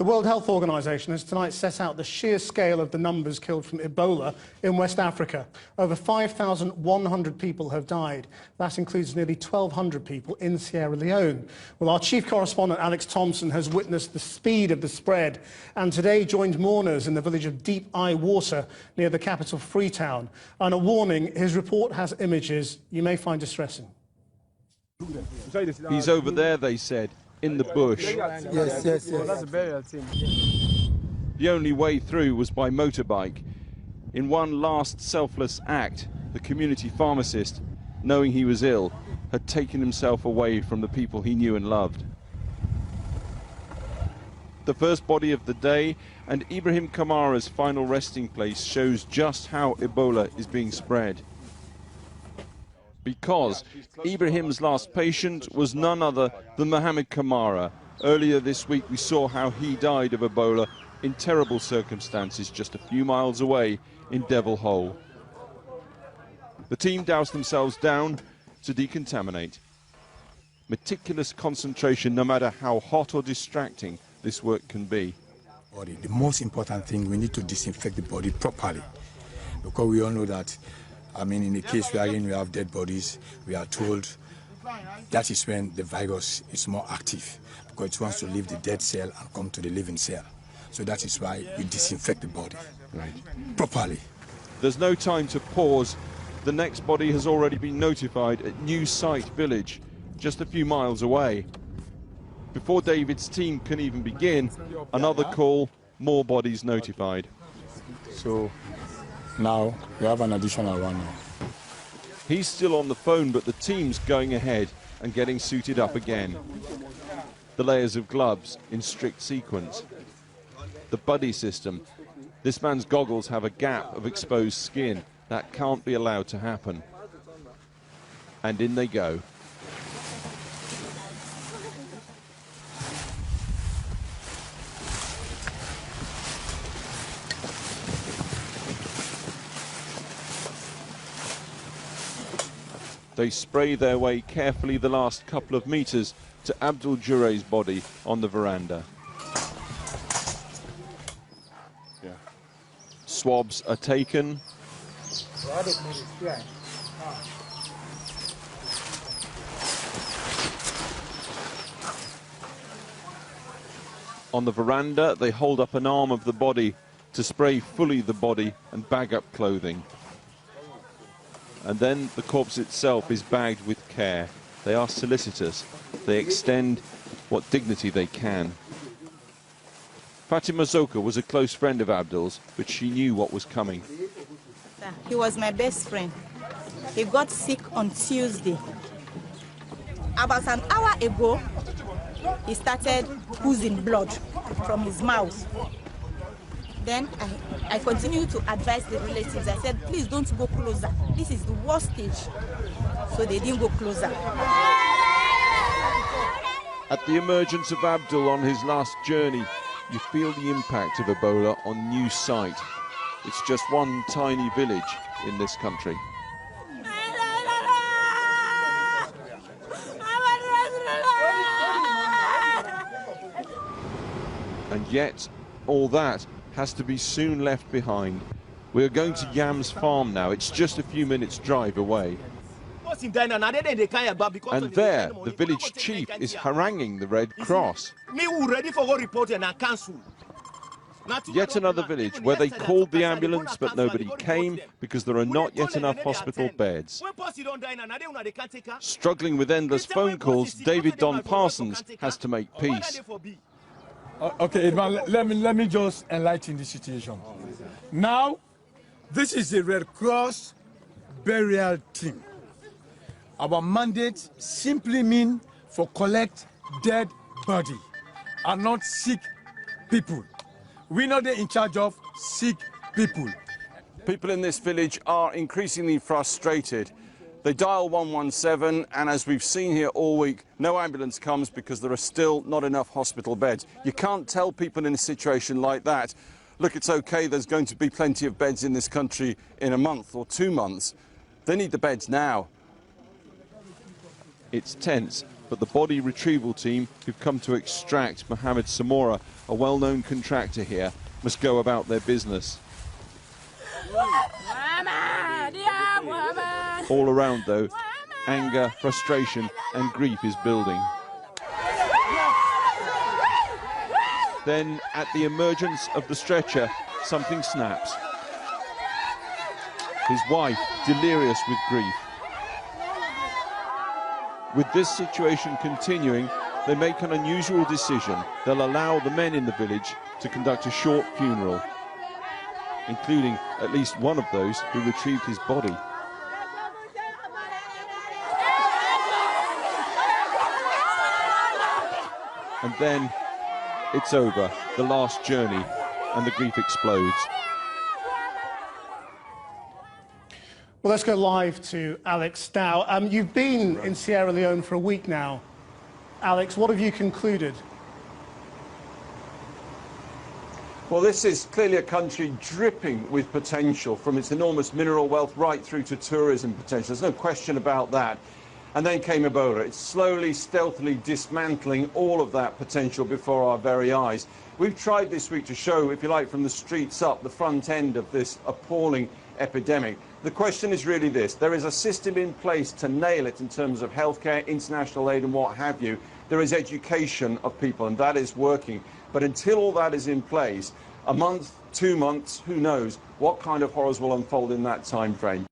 The World Health Organization has tonight set out the sheer scale of the numbers killed from Ebola in West Africa. Over 5,100 people have died. That includes nearly 1,200 people in Sierra Leone. Well, our chief correspondent, Alex Thompson, has witnessed the speed of the spread and today joined mourners in the village of Deep Eye Water near the capital Freetown. And a warning, his report has images you may find distressing. He's over there, they said, in the bush. Yes. That's a burial thing. The only way through was by motorbike. In one last selfless act, the community pharmacist, knowing he was ill, had taken himself away from the people he knew and loved. The first body of the day and Ibrahim Kamara's final resting place shows just how Ebola is being spread. Because Ibrahim's last patient was none other than Mohammed Kamara. Earlier this week we saw how he died of Ebola in terrible circumstances just a few miles away in Devil Hole. The team doused themselves down to decontaminate. Meticulous concentration, no matter how hot or distracting this work can be. The most important thing, we need to disinfect the body properly, because we all know that, in the case wherein we have dead bodies, we are told that is when the virus is more active, because it wants to leave the dead cell and come to the living cell. So that is why we disinfect the body properly. There's no time to pause. The next body has already been notified at New Site Village, just a few miles away. Before David's team can even begin, another call, more bodies notified. So now we have an additional one now. He's still on the phone, but the team's going ahead and getting suited up again. The layers of gloves in strict sequence. The buddy system. This man's goggles have a gap of exposed skin. That can't be allowed to happen. And in they go. They spray their way carefully the last couple of meters to Abdul Jure's body on the veranda. Swabs are taken. On the veranda, they hold up an arm of the body to spray fully the body and bag up clothing. And then the corpse itself is bagged with care. They are solicitous. They extend what dignity they can. Fatima Zoka was a close friend of Abdul's, but she knew what was coming. He was my best friend. He got sick on Tuesday. About an hour ago, he started oozing blood from his mouth. Then I continued to advise the relatives. I said, please don't go closer. This is the worst stage. So they didn't go closer. At the emergence of Abdul on his last journey, you feel the impact of Ebola on New Site. It's just one tiny village in this country. And yet, all that has to be soon left behind. We're going to Yam's farm now. It's just a few minutes' drive away. And there, the village chief is haranguing the Red Cross. Yet another village where they called the ambulance but nobody came because there are not yet enough hospital beds. Struggling with endless phone calls, David Don Parsons has to make peace. Okay, let me just enlighten the situation. Now, this is the Red Cross burial team. Our mandate simply means for collect dead body and not sick people. We're not in charge of sick people. People in this village are increasingly frustrated. They dial 117, and as we've seen here all week, no ambulance comes because there are still not enough hospital beds. You can't tell people in a situation like that, look, it's okay, there's going to be plenty of beds in this country in a month or 2 months. They need the beds now. It's tense, but the body retrieval team who've come to extract Mohamed Samora a well-known contractor here, must go about their business. All around, though, anger, frustration and grief is building. Then, at the emergence of the stretcher, something snaps. His wife, delirious with grief. With this situation continuing, they make an unusual decision. They'll allow the men in the village to conduct a short funeral, including at least one of those who retrieved his body. And then it's over, the last journey, and the grief explodes. Well, let's go live to Alex Dow. You've been in Sierra Leone for a week now. Alex, what have you concluded? Well, this is clearly a country dripping with potential, from its enormous mineral wealth right through to tourism potential. There's no question about that. And then came Ebola. It's slowly, stealthily dismantling all of that potential before our very eyes. We've tried this week to show, if you like, from the streets up, the front end of this appalling epidemic. The question is really this. There is a system in place to nail it in terms of healthcare, international aid and what have you. There is education of people, and that is working. But until all that is in place, a month, 2 months, who knows what kind of horrors will unfold in that time frame.